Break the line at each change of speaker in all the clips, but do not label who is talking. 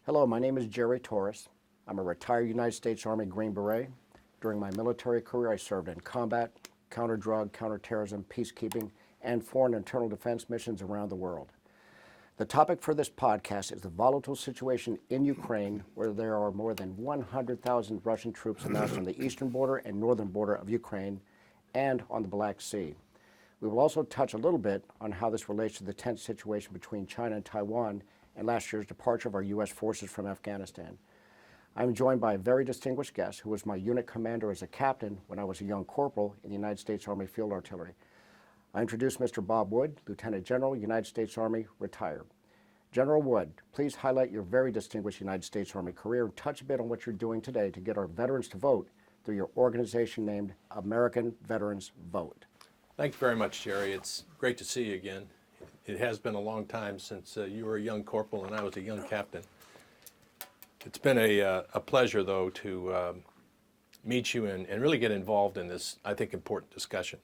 Hello, my name is Jerry Torres. I'm a retired United States Army Green Beret. During my military career, I served in combat, counter-drug, counterterrorism, peacekeeping, and foreign internal defense missions around the world. The topic for this podcast is the volatile situation in Ukraine, where there are more than 100,000 Russian troops amassed on the eastern border and northern border of Ukraine and on the Black Sea. We will also touch a little bit on how this relates to the tense situation between China and Taiwan and last year's departure of our U.S. forces from Afghanistan. I'm joined by a very distinguished guest who was my unit commander as a captain when I was a young corporal in the United States Army Field Artillery. I introduce Mr. Bob Wood, Lieutenant General, United States Army, retired. General Wood, please highlight your very distinguished United States Army career and touch a bit on what you're doing today to get our veterans to vote through your organization named American Veterans Vote.
Thank you very much, Jerry. It's great to see you again. It has been a long time since you were a young corporal and I was a young captain. It's been a pleasure, though, to meet you and really get involved in this, I think, important discussion.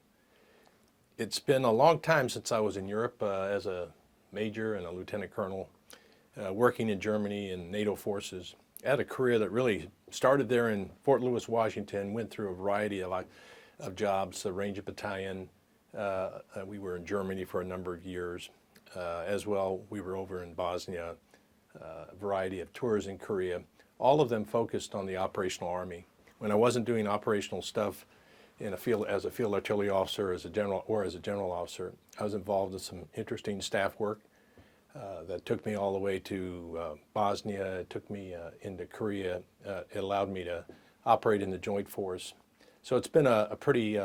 It's been a long time since I was in Europe as a major and a lieutenant colonel, working in Germany and NATO forces. I had a career that really started there in Fort Lewis, Washington, went through a variety of jobs, a Ranger battalion. We were in Germany for a number of years. As well, we were over in Bosnia, a variety of tours in Korea, all of them focused on the operational army. When I wasn't doing operational stuff in a field as a field artillery officer, as a general officer, I was involved in some interesting staff work that took me all the way to Bosnia. It took me into Korea. It allowed me to operate in the Joint Force. So it's been a pretty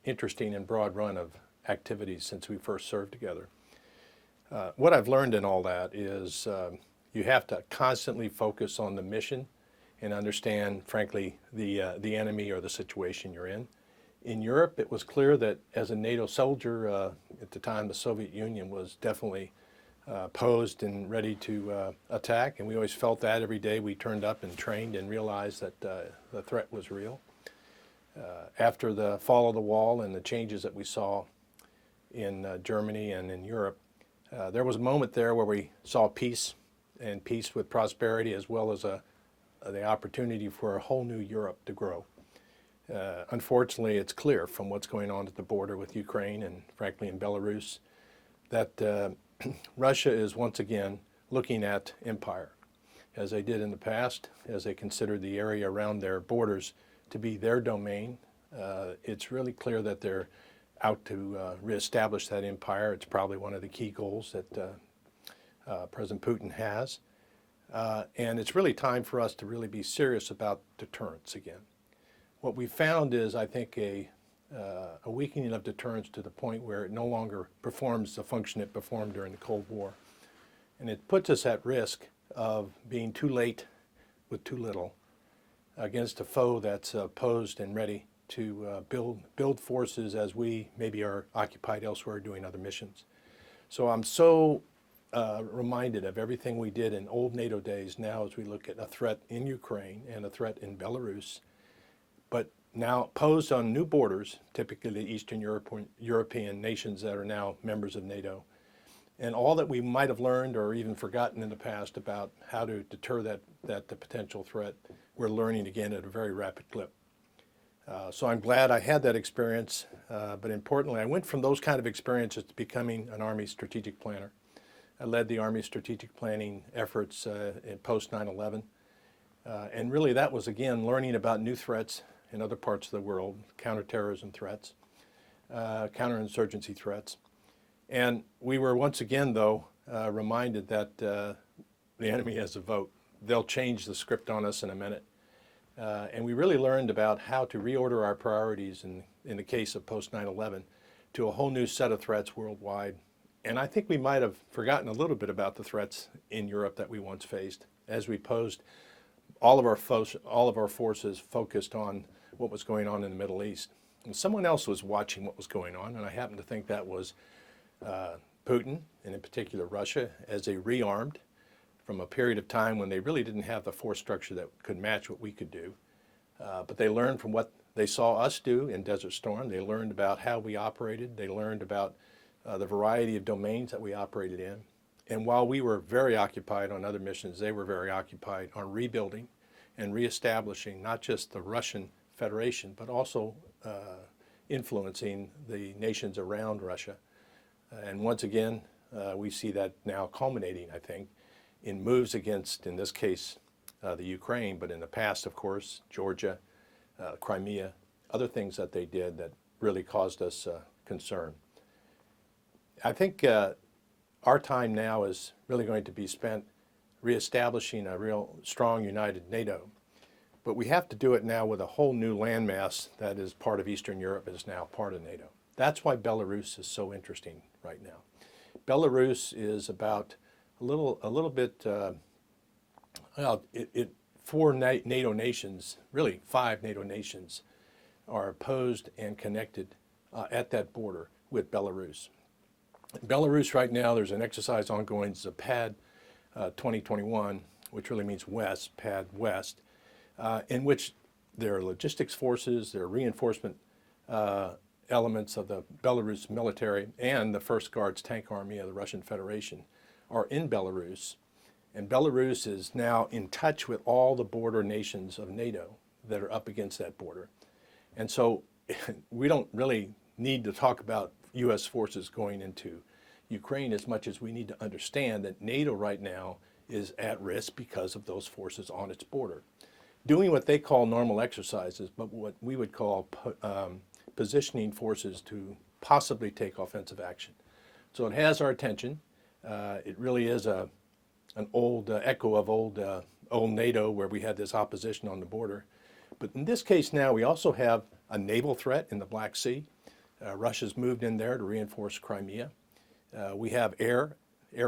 interesting and broad run of activities since we first served together. What I've learned in all that is you have to constantly focus on the mission and understand, frankly, the enemy or the situation you're in. In Europe, it was clear that as a NATO soldier, at the time the Soviet Union was definitely posed and ready to attack, and we always felt that every day we turned up and trained and realized that the threat was real. After the fall of the wall and the changes that we saw in Germany and in Europe, there was a moment there where we saw peace, and peace with prosperity, as well as the opportunity for a whole new Europe to grow. Unfortunately, it's clear from what's going on at the border with Ukraine and, frankly, in Belarus, that Russia is once again looking at empire, as they did in the past, as they considered the area around their borders to be their domain. It's really clear that they're out to reestablish that empire. It's probably one of the key goals that President Putin has. And it's really time for us to really be serious about deterrence again. What we found is, I think, a weakening of deterrence to the point where it no longer performs the function it performed during the Cold War. And it puts us at risk of being too late with too little against a foe that's posed and ready to build forces as we maybe are occupied elsewhere doing other missions. So I'm so reminded of everything we did in old NATO days now as we look at a threat in Ukraine and a threat in Belarus, but now posed on new borders, typically the Eastern European nations that are now members of NATO, and all that we might have learned or even forgotten in the past about how to deter the potential threat, we're learning again at a very rapid clip. So I'm glad I had that experience, but importantly, I went from those kind of experiences to becoming an Army strategic planner. I led the Army strategic planning efforts in post 9/11, and really that was, again, learning about new threats in other parts of the world, counterterrorism threats, counterinsurgency threats. And we were once again, though, reminded that the enemy has a vote. They'll change the script on us in a minute. And we really learned about how to reorder our priorities in the case of post 9/11 to a whole new set of threats worldwide. And I think we might have forgotten a little bit about the threats in Europe that we once faced as we posed all of our forces focused on what was going on in the Middle East. And someone else was watching what was going on, and I happen to think that was Putin, and in particular Russia, as they rearmed from a period of time when they really didn't have the force structure that could match what we could do. But they learned from what they saw us do in Desert Storm. They learned about how we operated. They learned about the variety of domains that we operated in. And while we were very occupied on other missions, they were very occupied on rebuilding and reestablishing not just the Russian Federation, but also influencing the nations around Russia. And once again, we see that now culminating, I think, in moves against, in this case, the Ukraine, but in the past, of course, Georgia, Crimea, other things that they did that really caused us concern. I think our time now is really going to be spent reestablishing a real strong united NATO. But we have to do it now with a whole new landmass that is part of Eastern Europe, is now part of NATO. That's why Belarus is so interesting right now. Belarus is about a little bit, four NATO nations, really 5 NATO nations, are opposed and connected at that border with Belarus. In Belarus right now, there's an exercise ongoing, it's a PAD 2021, which really means West, PAD West, in which there are logistics forces, there are reinforcement elements of the Belarus military, and the First Guards Tank Army of the Russian Federation are in Belarus. And Belarus is now in touch with all the border nations of NATO that are up against that border. And so we don't really need to talk about U.S. forces going into Ukraine as much as we need to understand that NATO right now is at risk because of those forces on its border, doing what they call normal exercises, but what we would call positioning forces to possibly take offensive action. So it has our attention. It really is an old echo of old NATO, where we had this opposition on the border. But in this case now, we also have a naval threat in the Black Sea. Russia's moved in there to reinforce Crimea. We have air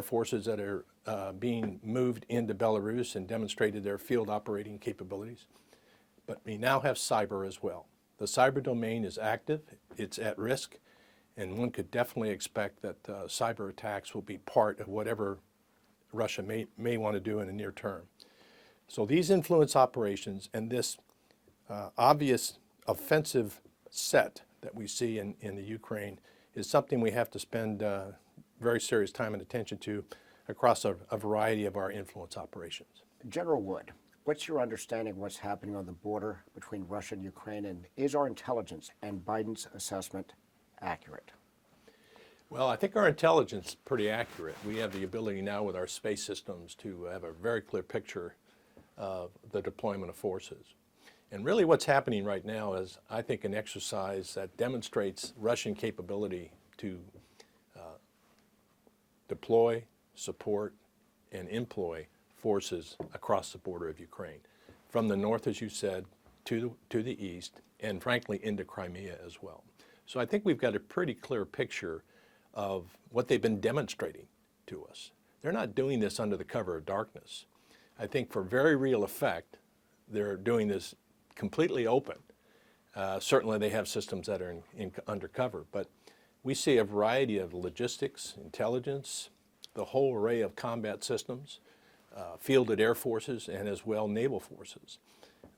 forces that are being moved into Belarus and demonstrated their field operating capabilities. But we now have cyber as well. The cyber domain is active, it's at risk, and one could definitely expect that cyber attacks will be part of whatever Russia may want to do in the near term. So these influence operations and this obvious offensive set that we see in the Ukraine is something we have to spend very serious time and attention to across a variety of our influence operations.
General Wood, what's your understanding of what's happening on the border between Russia and Ukraine, and is our intelligence and Biden's assessment accurate?
Well, I think our intelligence is pretty accurate. We have the ability now with our space systems to have a very clear picture of the deployment of forces. And really what's happening right now is, I think, an exercise that demonstrates Russian capability to deploy, support, and employ forces across the border of Ukraine, from the north, as you said, to the east, and frankly into Crimea as well. So I think we've got a pretty clear picture of what they've been demonstrating to us. They're not doing this under the cover of darkness. I think for very real effect, they're doing this completely open. Certainly they have systems that are undercover, but we see a variety of logistics, intelligence, the whole array of combat systems, fielded air forces, and as well naval forces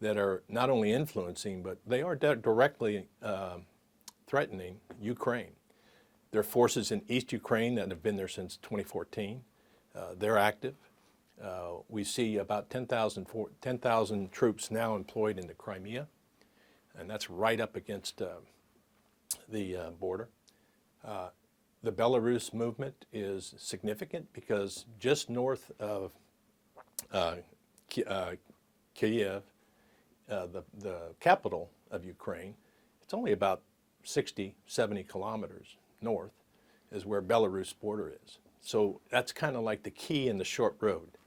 that are not only influencing, but they are directly threatening Ukraine. There are forces in East Ukraine that have been there since 2014. They're active. We see about 10,000 troops now employed in the Crimea, and that's right up against the border. The Belarus movement is significant because just north of Kiev, the capital of Ukraine, it's only about 60, 70 kilometers north is where Belarus border is. So that's kind of like the key in the short road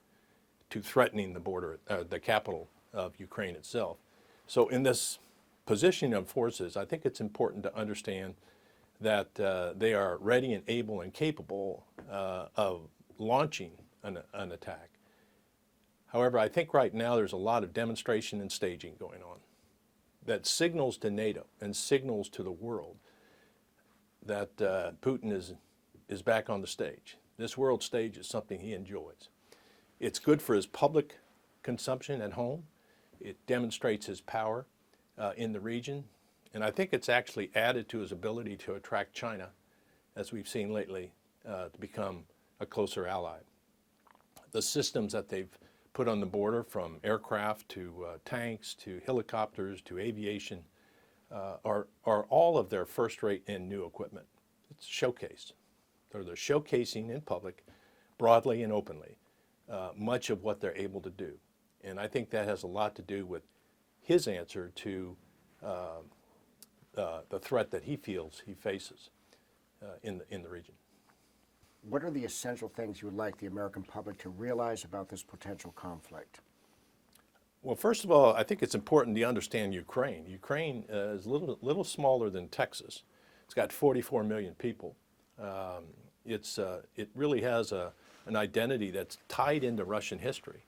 to threatening the border, the capital of Ukraine itself. So in this positioning of forces, I think it's important to understand that they are ready and able and capable of launching an attack. However, I think right now there's a lot of demonstration and staging going on that signals to NATO and signals to the world that Putin is back on the stage. This world stage is something he enjoys. It's good for his public consumption at home. It demonstrates his power in the region. And I think it's actually added to his ability to attract China, as we've seen lately, to become a closer ally. the systems that they've put on the border, from aircraft to tanks to helicopters to aviation, are all of their first-rate and new equipment. It's showcased. They're showcasing in public, broadly and openly, much of what they're able to do. And I think that has a lot to do with his answer to the threat that he feels he faces in the region.
What are the essential things you would like the American public to realize about this potential conflict?
Well, first of all, I think it's important to understand Ukraine. Ukraine is a little smaller than Texas. It's got 44 million people. It really has an identity that's tied into Russian history.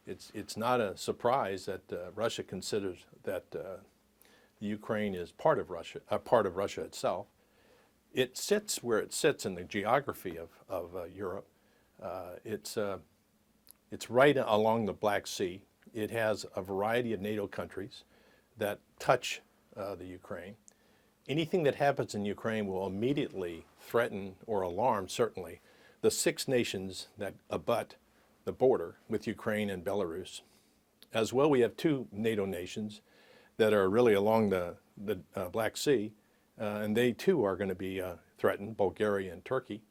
It's not a surprise that Russia considers that the Ukraine is part of Russia itself. It sits where it sits in the geography of Europe. It's right along the Black Sea. It has a variety of NATO countries that touch the Ukraine. Anything that happens in Ukraine will immediately threaten or alarm, certainly, the 6 nations that abut the border with Ukraine and Belarus. As well, we have 2 NATO nations that are really along the Black Sea, and they too are going to be threatened, Bulgaria and Turkey.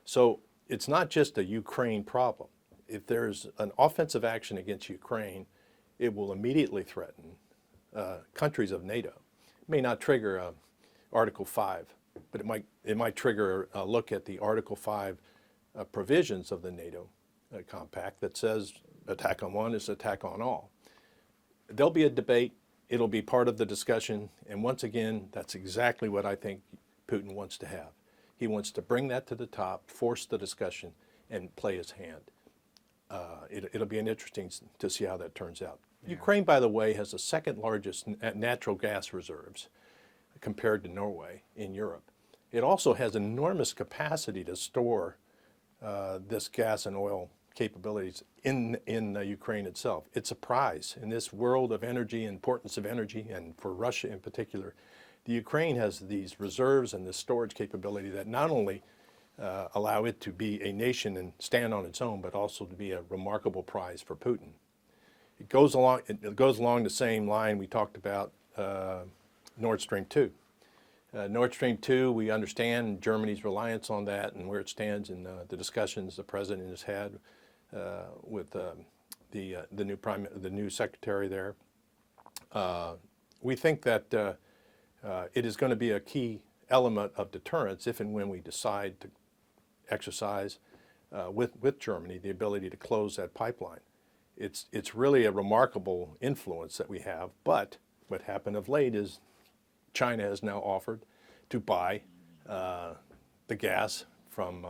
So it's not just a Ukraine problem. If there's an offensive action against Ukraine, it will immediately threaten countries of NATO. It may not trigger Article 5, but it might trigger a look at the Article 5 provisions of the NATO compact that says attack on one is attack on all. There'll be a debate. It'll be part of the discussion. And once again, that's exactly what I think Putin wants to have. He wants to bring that to the top, force the discussion, and play his hand. It'll be interesting to see how that turns out. Yeah. Ukraine, by the way, has the second largest natural gas reserves compared to Norway in Europe. It also has enormous capacity to store this gas and oil capabilities in Ukraine itself. It's a prize in this world of energy, importance of energy, and for Russia in particular. The Ukraine has these reserves and this storage capability that not only allow it to be a nation and stand on its own, but also to be a remarkable prize for Putin. It goes along the same line we talked about Nord Stream 2. Nord Stream 2, we understand Germany's reliance on that and where it stands in the discussions the president has had with the new secretary there. We think that it is going to be a key element of deterrence if and when we decide to exercise with Germany the ability to close that pipeline. It's really a remarkable influence that we have, but what happened of late is China has now offered to buy the gas from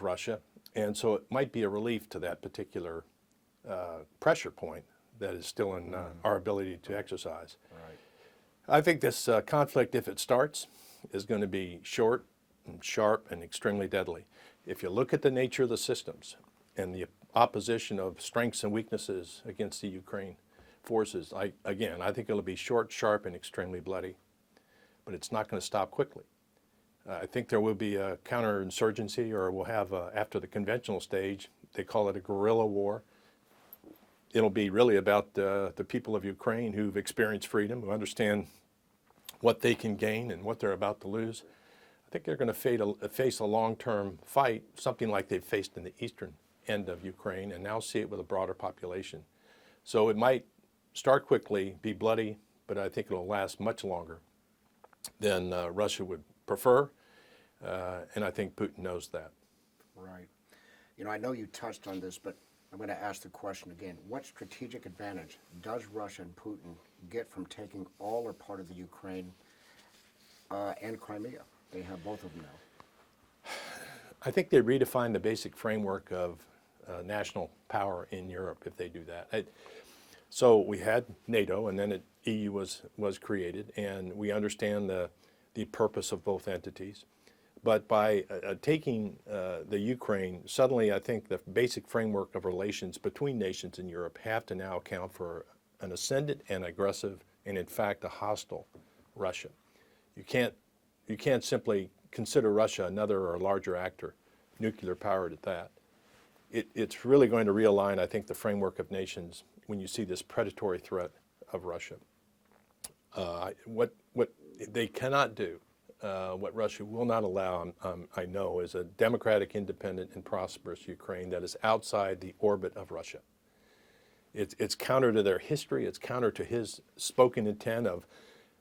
Russia, and so it might be a relief to that particular pressure point that is still in our ability to exercise.
Right.
I think this conflict, if it starts, is going to be short and sharp and extremely deadly. If you look at the nature of the systems and the opposition of strengths and weaknesses against the Ukraine forces, I think it'll be short, sharp, and extremely bloody. But it's not going to stop quickly. I think there will be a counterinsurgency, or we'll have, after the conventional stage, they call it a guerrilla war. It'll be really about the people of Ukraine who've experienced freedom, who understand what they can gain and what they're about to lose. I think they're going to face a long-term fight, something like they've faced in the eastern end of Ukraine, and now see it with a broader population. So it might start quickly, be bloody, but I think it'll last much longer than Russia would prefer, and I think Putin knows that.
Right. You know, I know you touched on this, but I'm going to ask the question again. What strategic advantage does Russia and Putin get from taking all or part of the Ukraine and Crimea? They have both of them now.
I think they redefine the basic framework of national power in Europe if they do that. So we had NATO, and then EU was created, and we understand the purpose of both entities. But by taking the Ukraine, suddenly I think the basic framework of relations between nations in Europe have to now account for an ascendant and aggressive, and in fact a hostile Russia. You can't simply consider Russia another or larger actor, nuclear powered at that, it's really going to realign, I think, the framework of nations when you see this predatory threat of Russia. What they cannot do, what Russia will not allow, I know, is a democratic, independent, and prosperous Ukraine that is outside the orbit of Russia. It's counter to their history. It's counter to his spoken intent of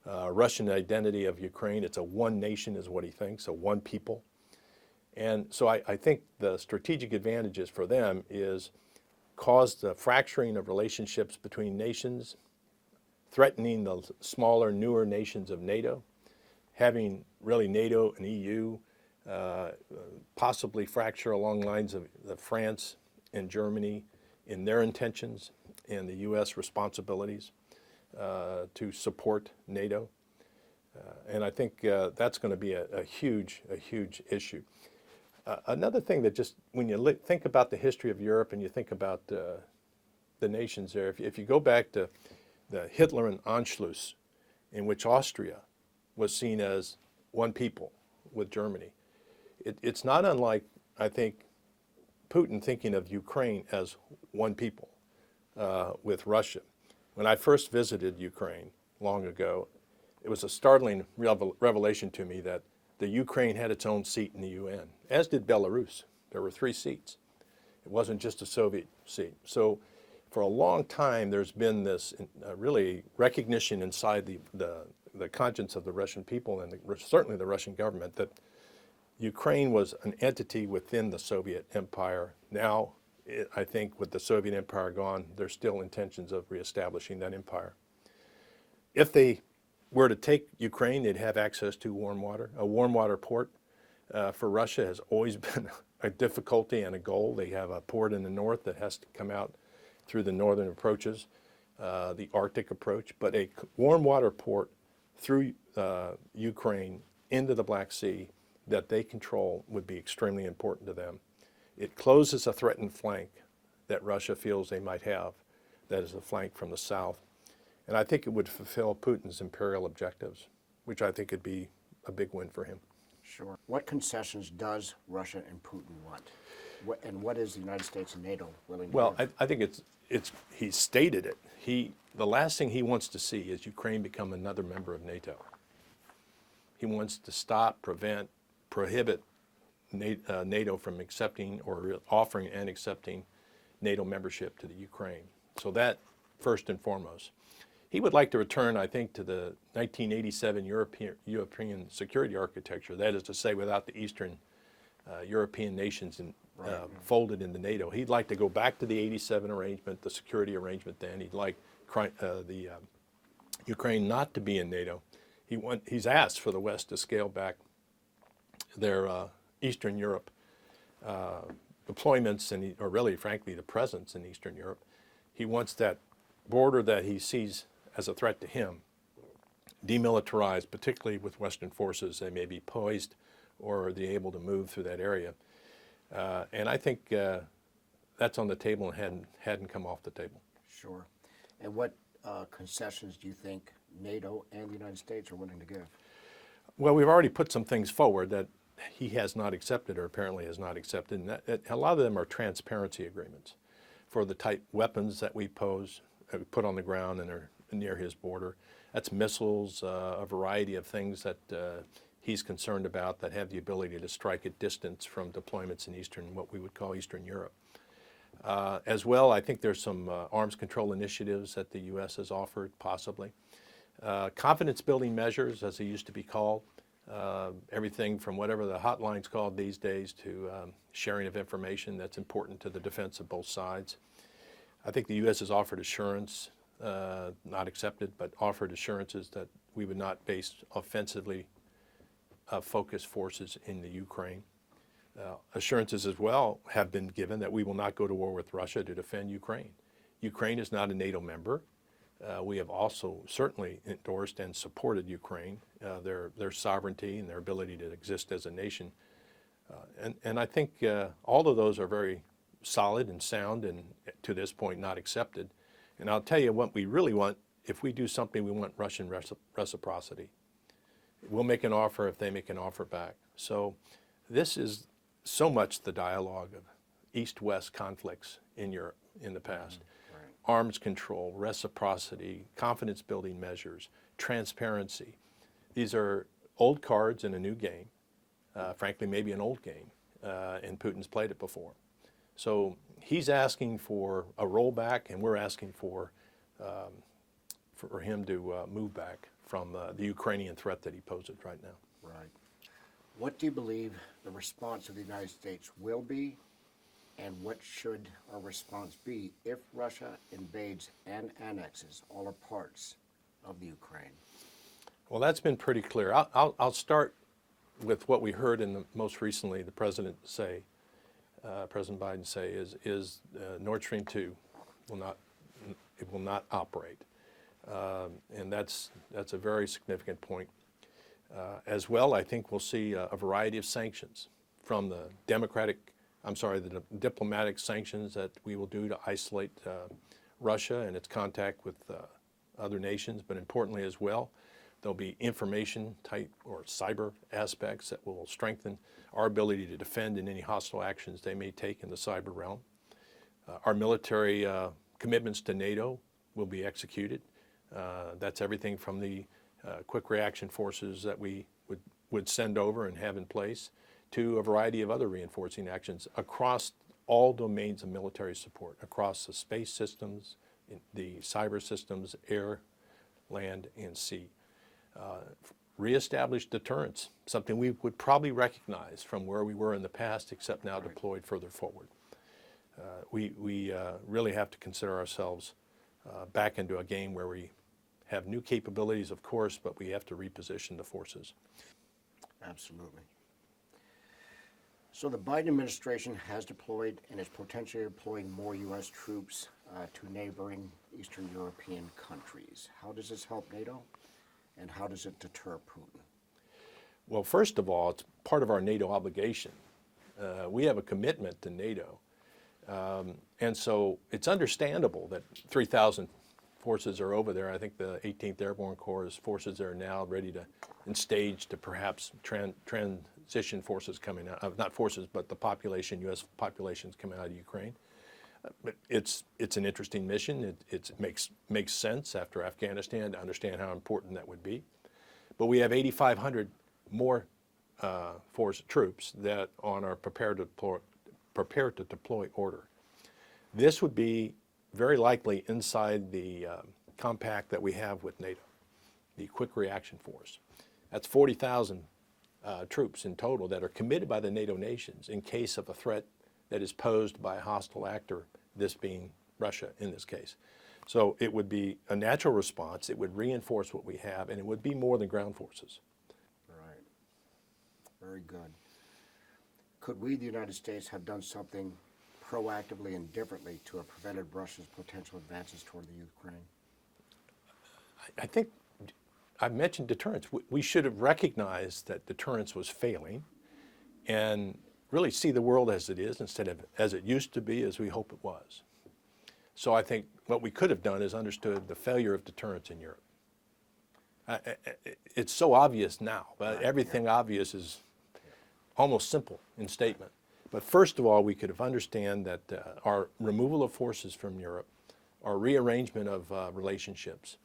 Russian identity of Ukraine. It's a one nation is what he thinks, a one people. And so I think the strategic advantages for them is cause the fracturing of relationships between nations, threatening the smaller, newer nations of NATO, having really NATO and EU possibly fracture along lines of France and Germany in their intentions and the U.S. responsibilities to support NATO. And I think that's going to be a huge issue. Another thing that just, when you think about the history of Europe and you think about the nations there, if you go back to the Hitler and Anschluss, in which Austria was seen as one people with Germany, it's not unlike, I think, Putin thinking of Ukraine as one people with Russia. When I first visited Ukraine long ago, it was a startling revelation to me that the Ukraine had its own seat in the UN, as did Belarus. There were 3 seats. It wasn't just a Soviet seat. So for a long time, there's been this really recognition inside the conscience of the Russian people and certainly the Russian government that Ukraine was an entity within the Soviet Empire. Now, I think with the Soviet Empire gone, there's still intentions of reestablishing that empire. If they were to take Ukraine, they'd have access to warm water. A warm water port for Russia has always been a difficulty and a goal. They have a port in the north that has to come out through the northern approaches, the Arctic approach, but a warm water port through Ukraine into the Black Sea that they control would be extremely important to them. It closes a threatened flank that Russia feels they might have, that is a flank from the south. And I think it would fulfill Putin's imperial objectives, which I think would be a big win for him.
Sure. What concessions does Russia and Putin want? And what is the United States and NATO willing to
Well,
give?
I think he's stated it. The last thing he wants to see is Ukraine become another member of NATO. He wants to stop, prohibit NATO from accepting or offering and accepting NATO membership to the Ukraine. So that, first and foremost. He would like to return, I think, to the 1987 European security architecture. That is to say, without the Eastern European nations folded into NATO. He'd like to go back to the 87 arrangement, the security arrangement then. He'd like the Ukraine not to be in NATO. He's asked for the West to scale back their Eastern Europe deployments, or really, frankly, the presence in Eastern Europe. He wants that border that he sees as a threat to him demilitarized, particularly with Western forces. They may be poised or they're able to move through that area. And I think that's on the table and hadn't come off the table.
Sure. And what concessions do you think NATO and the United States are willing to give?
Well, we've already put some things forward that he has not accepted or apparently has not accepted. And a lot of them are transparency agreements for the type weapons that we put on the ground and are near his border. That's missiles, a variety of things that he's concerned about that have the ability to strike at distance from deployments in what we would call Eastern Europe. As well, I think there's some arms control initiatives that the U.S. has offered, possibly. Confidence building measures, as they used to be called. Everything from whatever the hotline's called these days to sharing of information that's important to the defense of both sides. I think the U.S. has offered assurance, not accepted, but offered assurances that we would not base offensively focused forces in the Ukraine. Assurances as well have been given that we will not go to war with Russia to defend Ukraine. Ukraine is not a NATO member. We have also certainly endorsed and supported Ukraine, their sovereignty and their ability to exist as a nation. And I think all of those are very solid and sound and to this point not accepted. And I'll tell you what we really want. If we do something, we want Russian reciprocity. We'll make an offer if they make an offer back. So this is so much the dialogue East-West conflicts in Europe in the past.
Right.
Arms control, reciprocity, confidence-building measures, transparency. These are old cards in a new game, frankly, maybe an old game, and Putin's played it before. So he's asking for a rollback, and we're asking for him to move back from the Ukrainian threat that he poses right now.
Right. What do you believe the response of the United States will be, and what should our response be if Russia invades and annexes all or parts of the Ukraine?
Well, that's been pretty clear. I'll start with what we heard in the most recently the President Biden say is Nord Stream 2 will not operate, and that's a very significant point. As well, I think we'll see a variety of sanctions from the diplomatic sanctions that we will do to isolate Russia and its contact with other nations, but importantly as well, there'll be information type or cyber aspects that will strengthen our ability to defend in any hostile actions they may take in the cyber realm. Our military commitments to NATO will be executed. That's everything from the quick reaction forces that we would send over and have in place to a variety of other reinforcing actions across all domains of military support, across the space systems, the cyber systems, air, land, and sea. Reestablish deterrence, something we would probably recognize from where we were in the past, except now deployed further forward. We really have to consider ourselves back into a game where we have new capabilities, of course, but we have to reposition the forces.
Absolutely. So the Biden administration has deployed and is potentially deploying more U.S. troops to neighboring Eastern European countries. How does this help NATO, and how does it deter Putin?
Well, first of all, it's part of our NATO obligation. We have a commitment to NATO, and so it's understandable that 3,000 forces are over there. I think the 18th Airborne Corps' forces there now ready to and staged to perhaps transition forces coming out, not forces, but the population, U.S. populations coming out of Ukraine. But it's an interesting mission. It makes sense after Afghanistan to understand how important that would be. But we have 8,500 more force troops that on our prepared to deploy order. This would be very likely inside the compact that we have with NATO, the Quick Reaction Force. That's 40,000 troops in total that are committed by the NATO nations in case of a threat that is posed by a hostile actor, this being Russia in this case. So it would be a natural response, it would reinforce what we have, and it would be more than ground forces.
Right. Very good. Could we, the United States, have done something proactively and differently to have prevented Russia's potential advances toward the Ukraine?
I think I've mentioned deterrence. We should have recognized that deterrence was failing and really see the world as it is instead of as it used to be, as we hope it was. So I think what we could have done is understood the failure of deterrence in Europe. It's so obvious now, but everything obvious is almost simple in statement. But first of all, we could have understand that our removal of forces from Europe, our rearrangement of relationships,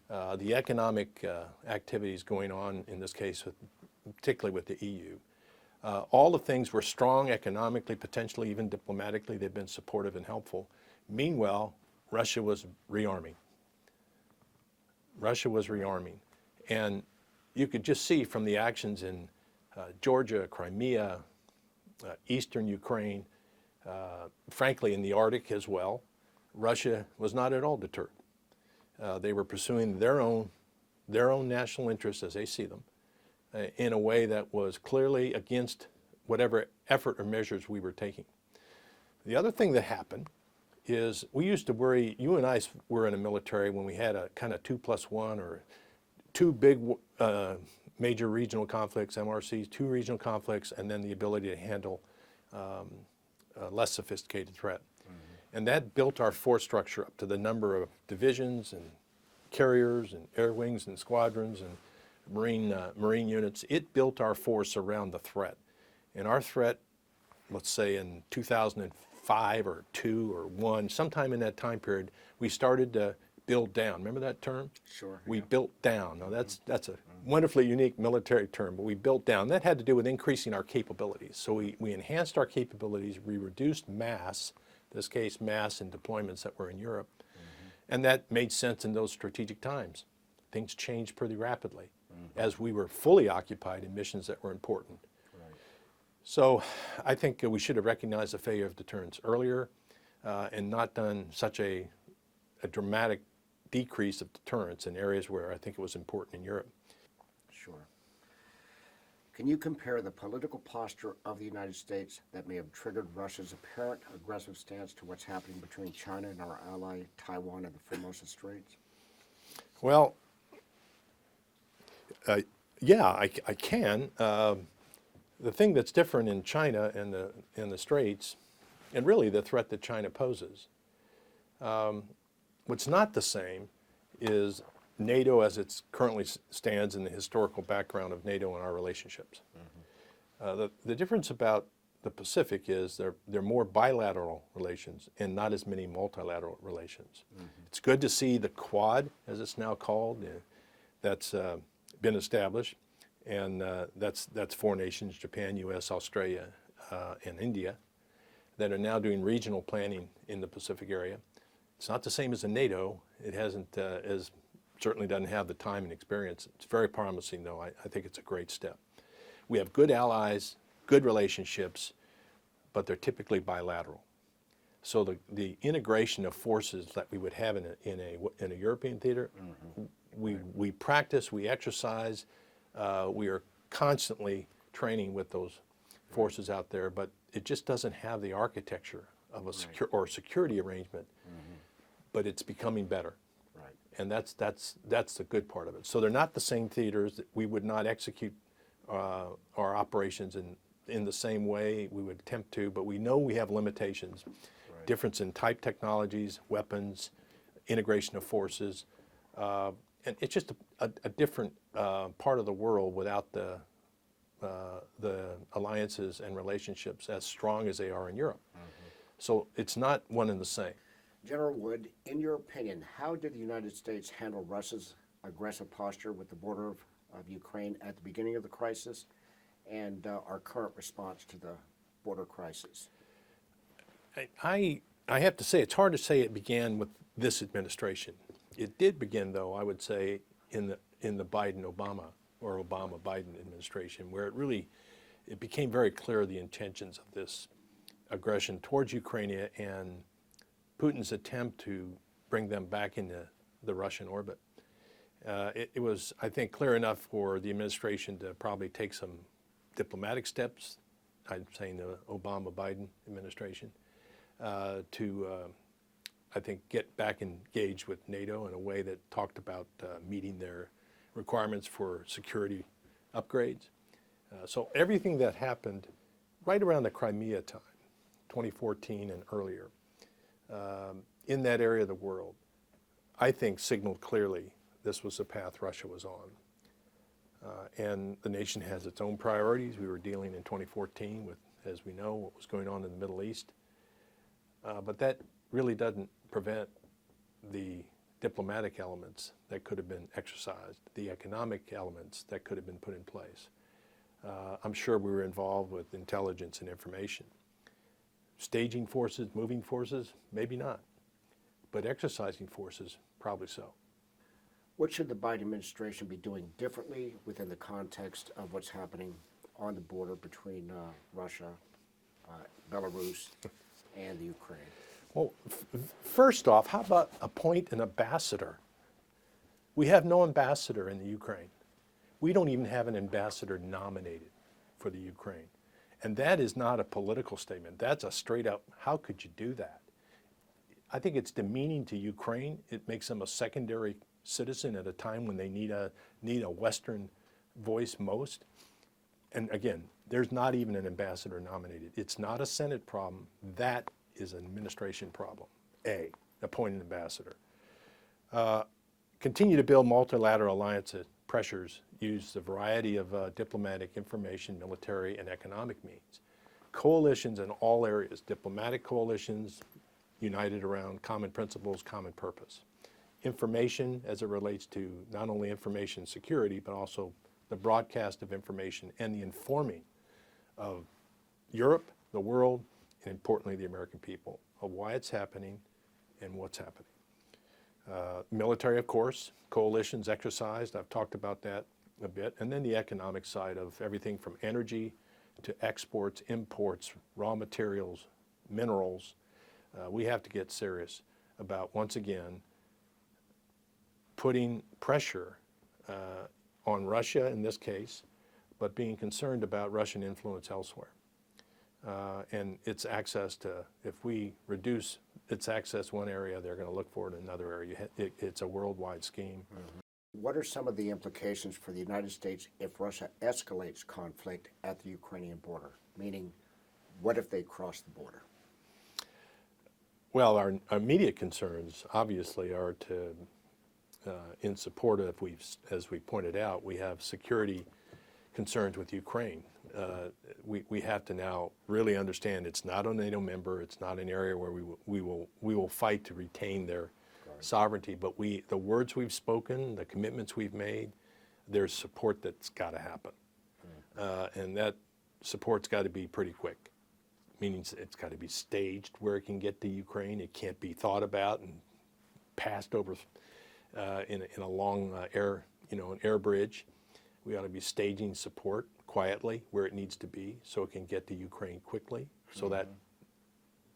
the economic activities going on in this case, particularly with the EU, all the things were strong economically, potentially even diplomatically. They've been supportive and helpful. Meanwhile, Russia was rearming. Russia was rearming. And you could just see from the actions in Georgia, Crimea, Eastern Ukraine, frankly in the Arctic as well, Russia was not at all deterred. They were pursuing their own national interests as they see them in a way that was clearly against whatever effort or measures we were taking. The other thing that happened is we used to worry, you and I were in the military when we had a kind of 2+1 or two big major regional conflicts, MRCs, two regional conflicts, and then the ability to handle a less sophisticated threat. Mm-hmm. And that built our force structure up to the number of divisions and carriers and air wings and squadrons and marine units. It built our force around the threat. And our threat, let's say in 2005 5 or 2 or 1, sometime in that time period, we started to build down. Remember that term?
Sure.
We built down. Now that's a wonderfully unique military term, but we built down. That had to do with increasing our capabilities. So we enhanced our capabilities, we reduced mass, in this case mass in deployments that were in Europe, and that made sense in those strategic times. Things changed pretty rapidly as we were fully occupied in missions that were important. So I think we should have recognized the failure of deterrence earlier and not done such a dramatic decrease of deterrence in areas where I think it was important in Europe.
Sure. Can you compare the political posture of the United States that may have triggered Russia's apparent aggressive stance to what's happening between China and our ally Taiwan and the Formosa Straits?
Well, yeah, I can. The thing that's different in China and the Straits, and really the threat that China poses, what's not the same is NATO as it currently stands in the historical background of NATO and our relationships. The difference about the Pacific is they're more bilateral relations and not as many multilateral relations. It's good to see the Quad, as it's now called, that's been established, and that's 4 nations, Japan, US, Australia, and India, that are now doing regional planning in the Pacific area. It's not the same as a NATO. It hasn't, certainly doesn't have the time and experience. It's very promising, though. I think it's a great step. We have good allies, good relationships, but they're typically bilateral. So the integration of forces that we would have in a European theater, we practice, we exercise, we are constantly training with those forces out there, but it just doesn't have the architecture of a security arrangement. But it's becoming better. And that's the good part of it. So they're not the same theaters. We would not execute our operations in the same way we would attempt to, but we know we have limitations. Difference in type technologies, weapons, integration of forces, and it's just a different part of the world without the alliances and relationships as strong as they are in Europe. So it's not one and the same.
General Wood, in your opinion, how did the United States handle Russia's aggressive posture with the border of Ukraine at the beginning of the crisis and our current response to the border crisis?
I have to say, it's hard to say it began with this administration. It did begin, though, I would say, in the Biden-Obama or Obama-Biden administration, where it became very clear the intentions of this aggression towards Ukraine and Putin's attempt to bring them back into the Russian orbit. It was, I think, clear enough for the administration to probably take some diplomatic steps, I'm saying the Obama-Biden administration, to, I think, get back engaged with NATO in a way that talked about meeting their requirements for security upgrades. So everything that happened right around the Crimea time, 2014 and earlier, in that area of the world, I think signaled clearly this was the path Russia was on. And the nation has its own priorities. We were dealing in 2014 with, as we know, what was going on in the Middle East. But that really doesn't prevent the diplomatic elements that could have been exercised, the economic elements that could have been put in place. I'm sure we were involved with intelligence and information. Staging forces, moving forces, maybe not. But exercising forces, probably so.
What should the Biden administration be doing differently within the context of what's happening on the border between Russia, Belarus, and the Ukraine?
Well, first off, how about appoint an ambassador? We have no ambassador in the Ukraine. We don't even have an ambassador nominated for the Ukraine. And that is not a political statement. That's a straight up, how could you do that? I think it's demeaning to Ukraine. It makes them a secondary citizen at a time when they need a Western voice most. And again, there's not even an ambassador nominated. It's not a Senate problem. That is an administration problem. Appoint an ambassador. Continue to build multilateral alliances, pressures, use a variety of diplomatic, information, military, and economic means. coalitions in all areas, diplomatic coalitions united around common principles, common purpose. Information as it relates to not only information security, but also the broadcast of information and the informing of Europe, the world, and importantly the American people of why it's happening and what's happening. Military, of course, coalitions exercised, I've talked about that a bit, and then the economic side of everything from energy to exports, imports, raw materials, minerals. We have to get serious about, once again, putting pressure on Russia in this case, but being concerned about Russian influence elsewhere. And its access to, if we reduce its access one area, they're going to look for it in another area. It's a worldwide scheme.
What are some of the implications for the United States if Russia escalates conflict at the Ukrainian border? Meaning, what if they cross the border?
Well, our immediate concerns, obviously, are to, in support of, as we pointed out, we have security concerns with Ukraine. We have to now really understand it's not a NATO member. It's not an area where we will fight to retain their sovereignty. But the words we've spoken, the commitments we've made, there's support that's got to happen, and that support's got to be pretty quick. Meaning it's got to be staged where it can get to Ukraine. It can't be thought about and passed over in a long an air bridge. We ought to be staging support quietly where it needs to be so it can get to Ukraine quickly. So that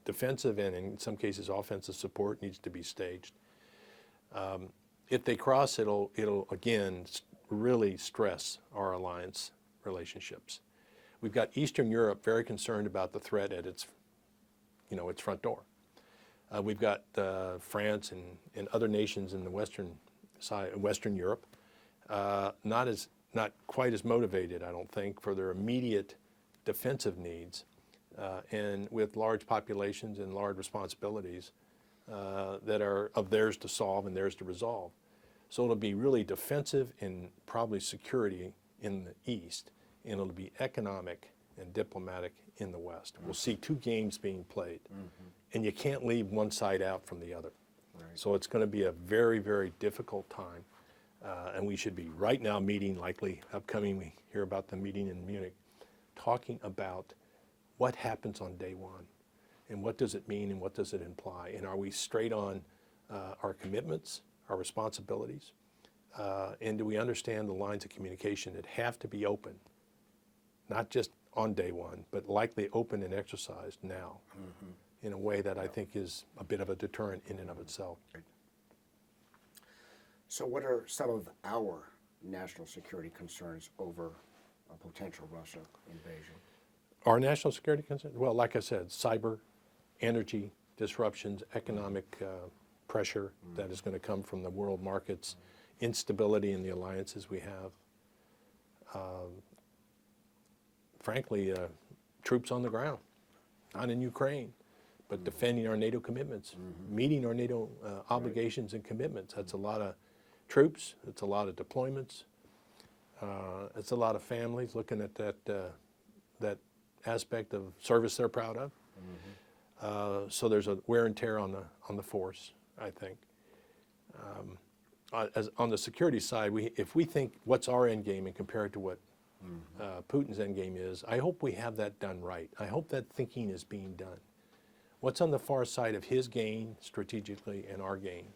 defensive and in some cases offensive support needs to be staged. If they cross, it'll again really stress our alliance relationships. We've got Eastern Europe very concerned about the threat at its front door. We've got France and other nations in the Western Europe, not quite as motivated, I don't think, for their immediate defensive needs, and with large populations and large responsibilities that are of theirs to solve and theirs to resolve. So it'll be really defensive and probably security in the East, and it'll be economic and diplomatic in the West. We'll see two games being played, and you can't leave one side out from the other. Right. So it's going to be a very, very difficult time, and we should be right now meeting, likely upcoming, we hear about the meeting in Munich, talking about what happens on day one, and what does it mean, and what does it imply, and are we straight on our commitments, our responsibilities, and do we understand the lines of communication that have to be open, not just on day one, but likely open and exercised now in a way that I think is a bit of a deterrent in and of itself.
So what are some of our national security concerns over a potential Russia invasion?
Our national security concerns? Well, like I said, cyber, energy disruptions, economic pressure that is going to come from the world markets, instability in the alliances we have. Frankly, troops on the ground, not in Ukraine, but defending our NATO commitments, meeting our NATO obligations and commitments. That's a lot of troops, it's a lot of deployments, it's a lot of families looking at that aspect of service they're proud of. So there's a wear and tear on the force, I think. As on the security side, if we think what's our end game and compare it to what Putin's end game is, I hope we have that done right. I hope that thinking is being done. What's on the far side of his gain strategically and our gain?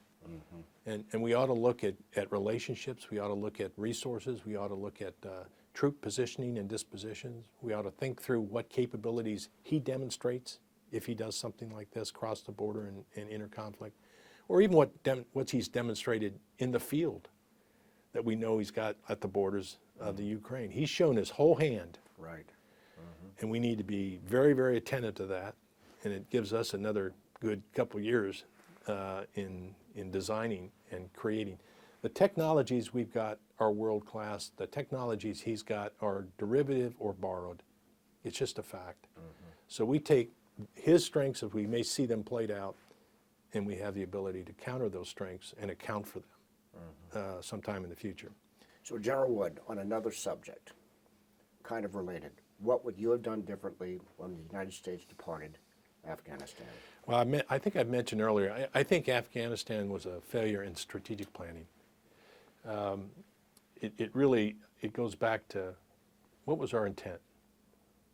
And we ought to look at relationships, we ought to look at resources, we ought to look at troop positioning and dispositions. We ought to think through what capabilities he demonstrates if he does something like this, cross the border and enter conflict, or even what he's demonstrated in the field that we know he's got at the borders of the Ukraine. He's shown his whole hand.
Right.
And we need to be very, very attentive to that. And it gives us another good couple years in designing and creating. The technologies we've got are world class. The technologies he's got are derivative or borrowed. It's just a fact. So we take his strengths, if we may see them played out, and we have the ability to counter those strengths and account for them sometime in the future.
So General Wood, on another subject, kind of related, what would you have done differently when the United States departed Afghanistan?
Well, I think I mentioned earlier, I think Afghanistan was a failure in strategic planning. It goes back to what was our intent?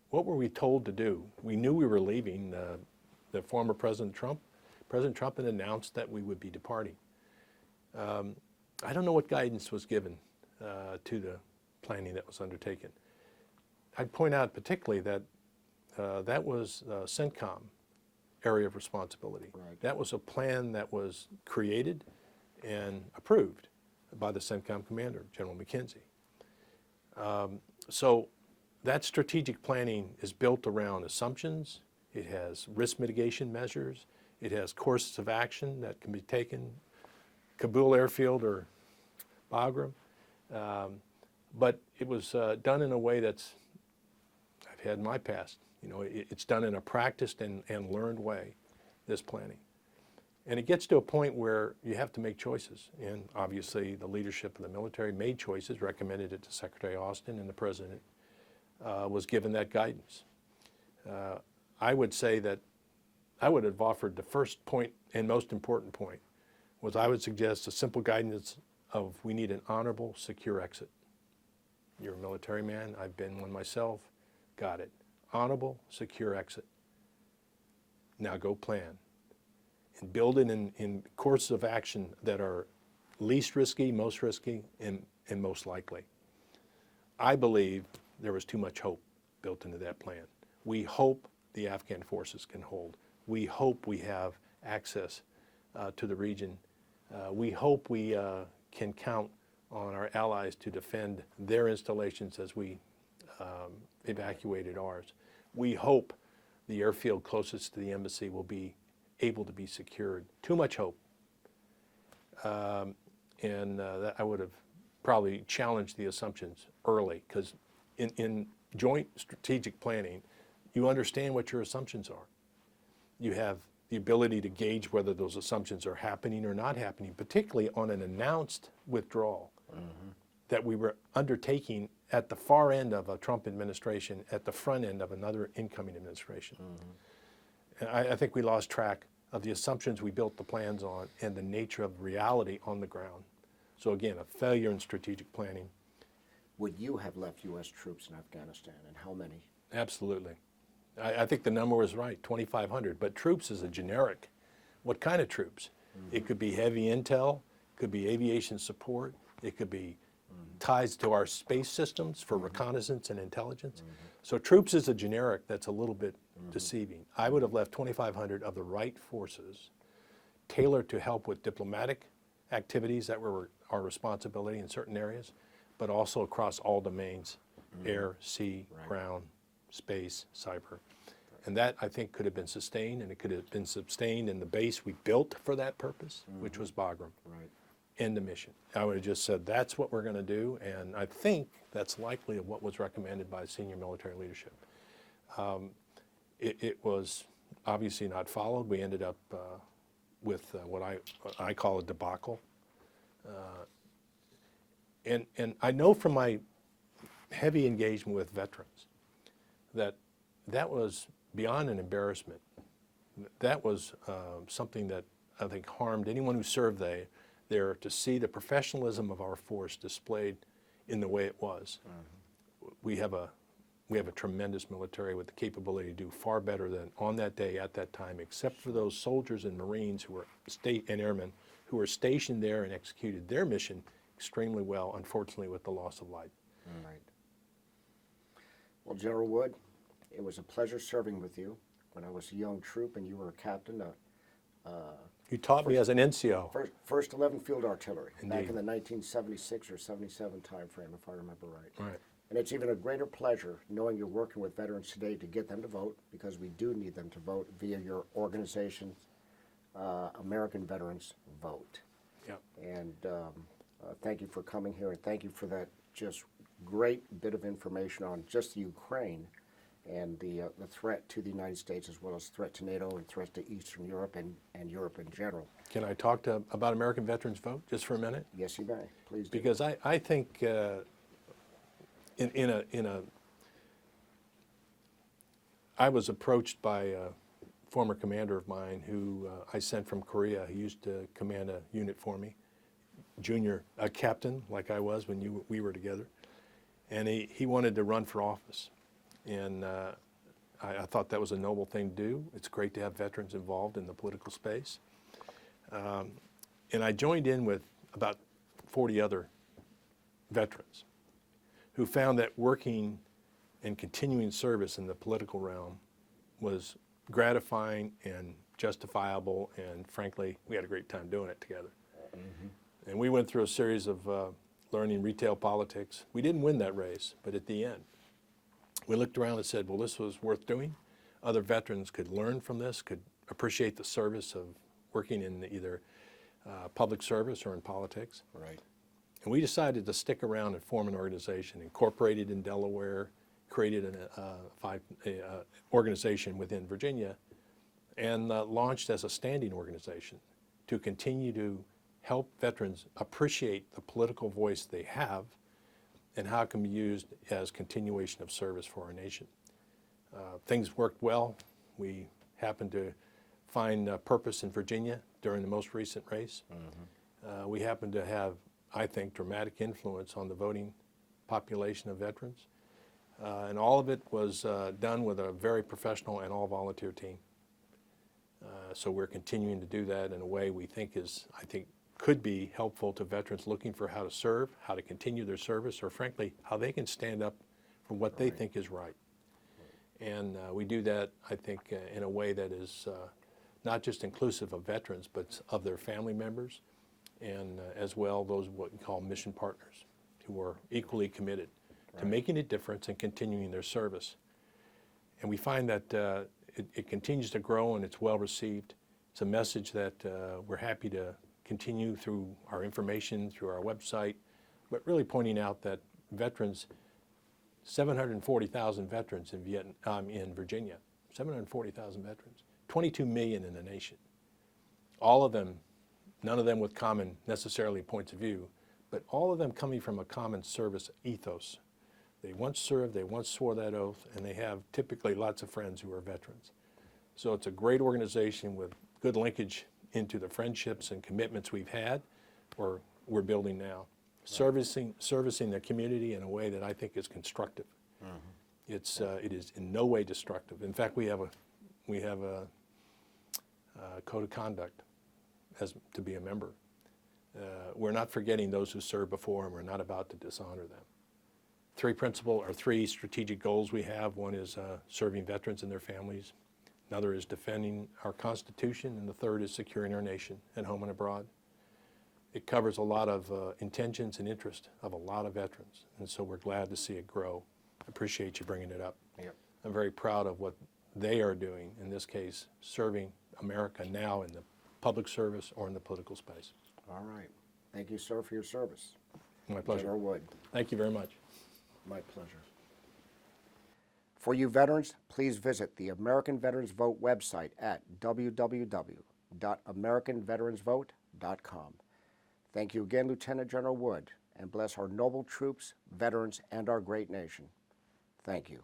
What were we told to do? We knew we were leaving. The former President Trump had announced that we would be departing. I don't know what guidance was given to the planning that was undertaken. I'd point out particularly that that was CENTCOM area of responsibility.
Right.
That was a plan that was created and approved by the CENTCOM commander, General McKenzie. So that strategic planning is built around assumptions. It has risk mitigation measures. It has courses of action that can be taken, Kabul airfield or Bagram. But it was done in a way that's, I've had in my past, it's done in a practiced and learned way, this planning. And it gets to a point where you have to make choices. And obviously the leadership of the military made choices, recommended it to Secretary Austin, and the President was given that guidance. I would say that I would have offered the first point and most important point was I would suggest a simple guidance of we need an honorable, secure exit. You're a military man. I've been one myself. Got it. Honorable, secure exit. Now go plan. And build it in courses of action that are least risky, and most likely. I believe there was too much hope built into that plan. We hope the Afghan forces can hold. We hope we have access to the region. We hope we can count on our allies to defend their installations as we evacuated ours. We hope the airfield closest to the embassy will be able to be secured. Too much hope. That I would have probably challenged the assumptions early, because in joint strategic planning, you understand what your assumptions are. You have the ability to gauge whether those assumptions are happening or not happening, particularly on an announced withdrawal that we were undertaking at the far end of a Trump administration, at the front end of another incoming administration. And I think we lost track of the assumptions we built the plans on and the nature of reality on the ground. So again, a failure in strategic planning.
Would you have left U.S. troops in Afghanistan, and how many?
Absolutely. I think the number was right, 2,500. But troops is a generic. What kind of troops? It could be heavy intel, could be aviation support, it could be ties to our space systems for reconnaissance and intelligence. So troops is a generic that's a little bit deceiving. I would have left 2,500 of the right forces tailored to help with diplomatic activities that were our responsibility in certain areas, but also across all domains, air, sea, ground, space, cyber. And that, I think, could have been sustained, and it could have been sustained in the base we built for that purpose, which was Bagram.
Right.
End the mission. I would have just said, that's what we're going to do, and I think that's likely of what was recommended by senior military leadership. It was obviously not followed. We ended up with what I call a debacle. And I know from my heavy engagement with veterans that was beyond an embarrassment. That was something that I think harmed anyone who served there to see the professionalism of our force displayed in the way it was. We have a tremendous military with the capability to do far better than on that day at that time, except for those soldiers and Marines who were and airmen who were stationed there and executed their mission extremely well, unfortunately with the loss of life.
Right. Well, General Wood, it was a pleasure serving with you when I was a young troop and you were a captain.
You taught me as an NCO.
First 11 Field Artillery,
Indeed.
back in the 1976 or 77 time frame, if I remember right.
Right.
And it's even a greater pleasure knowing you're working with veterans today to get them to vote, because we do need them to vote via your organization, American Veterans Vote.
Yep.
And thank you for coming here, and thank you for that just great bit of information on just the Ukraine and the threat to the United States, as well as threat to NATO and threat to Eastern Europe and Europe in general.
Can I talk about American Veterans Vote just for a minute?
Yes, you may. Please do.
Because I think in a I was approached by a former commander of mine who I sent from Korea. He used to command a unit for me, a captain like I was when we were together. And he wanted to run for office. And I thought that was a noble thing to do. It's great to have veterans involved in the political space. And I joined in with about 40 other veterans who found that working and continuing service in the political realm was gratifying and justifiable, and frankly, we had a great time doing it together. Mm-hmm. And we went through a series of learning retail politics. We didn't win that race, but at the end, we looked around and said, well, this was worth doing. Other veterans could learn from this, could appreciate the service of working in either public service or in politics.
Right.
And we decided to stick around and form an organization, incorporated in Delaware, created an organization within Virginia, and launched as a standing organization to continue to help veterans appreciate the political voice they have and how it can be used as continuation of service for our nation. Things worked well. We happened to find purpose in Virginia during the most recent race. Mm-hmm. We happened to have, I think, dramatic influence on the voting population of veterans. And all of it was done with a very professional and all-volunteer team. So we're continuing to do that in a way we think could be helpful to veterans looking for how to serve, how to continue their service, or frankly, how they can stand up for what they think is right. And we do that, I think, in a way that is not just inclusive of veterans, but of their family members, and as well those what we call mission partners, who are equally committed to making a difference and continuing their service. And we find that it continues to grow and it's well received. It's a message that we're happy to continue through our information, through our website, but really pointing out that veterans, 740,000 veterans in Virginia, 740,000 veterans, 22 million in the nation. All of them, none of them with common necessarily points of view, but all of them coming from a common service ethos. They once served, they once swore that oath, and they have typically lots of friends who are veterans. So it's a great organization with good linkage into the friendships and commitments we've had or we're building now. Right. Servicing the community in a way that I think is constructive. Mm-hmm. It is in no way destructive. In fact, we have a code of conduct to be a member. We're not forgetting those who served before, and we're not about to dishonor them. Three strategic goals we have. One is serving veterans and their families. Another is defending our Constitution, and the third is securing our nation at home and abroad. It covers a lot of intentions and interest of a lot of veterans, and so we're glad to see it grow. I appreciate you bringing it up.
Yep.
I'm very proud of what they are doing, in this case, serving America now in the public service or in the political space.
All right. Thank you, sir, for your service.
My pleasure.
General Wood.
Thank you very much.
My pleasure. For you veterans, please visit the American Veterans Vote website at www.americanveteransvote.com. Thank you again, Lieutenant General Wood, and bless our noble troops, veterans, and our great nation. Thank you.